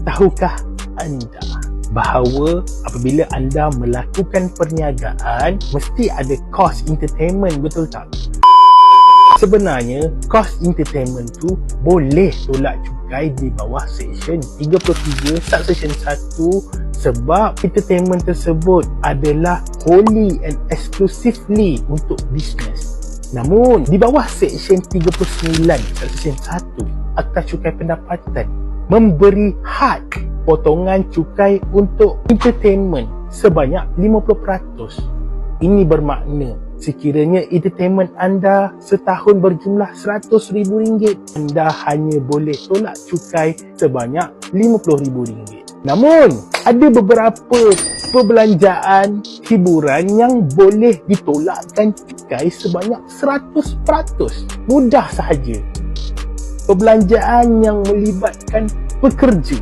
Tahukah anda bahawa apabila anda melakukan perniagaan mesti ada kos entertainment, betul tak? Sebenarnya kos entertainment tu boleh tolak cukai di bawah section 33 subsection 1 sebab entertainment tersebut adalah wholly and exclusively untuk bisnes. Namun di bawah section 39 subsection 1 Akta Cukai Pendapatan memberi had potongan cukai untuk entertainment sebanyak 50%. Ini bermakna sekiranya entertainment anda setahun berjumlah RM100,000, anda hanya boleh tolak cukai sebanyak RM50,000. Namun, ada beberapa perbelanjaan hiburan yang boleh ditolakkan cukai sebanyak 100%. Mudah sahaja. Perbelanjaan yang melibatkan pekerja.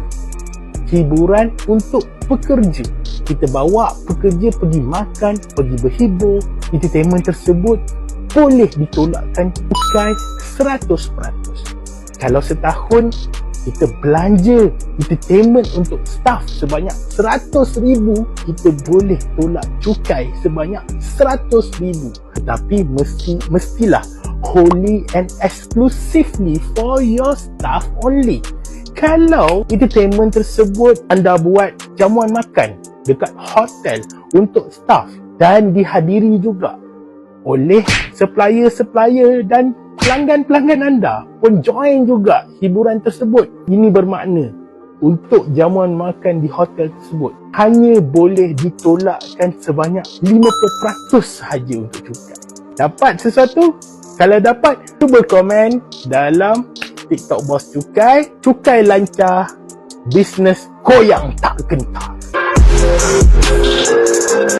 Hiburan untuk pekerja. Kita bawa pekerja pergi makan, pergi berhibur. Entertainment tersebut boleh ditolakkan cukai 100%. Kalau setahun kita belanja entertainment untuk staff sebanyak RM100,000, kita boleh tolak cukai sebanyak RM100,000. Tetapi mestilah wholly and exclusively for your staff only. Kalau entertainment tersebut anda buat jamuan makan dekat hotel untuk staff dan dihadiri juga oleh supplier-supplier dan pelanggan-pelanggan anda pun join juga hiburan tersebut, ini bermakna untuk jamuan makan di hotel tersebut hanya boleh ditolakkan sebanyak 50% sahaja untuk cukai. Dapat sesuatu? Kalau dapat, cuba komen dalam TikTok Bos Cukai. Cukai lancar, bisnes goyang tak gentar.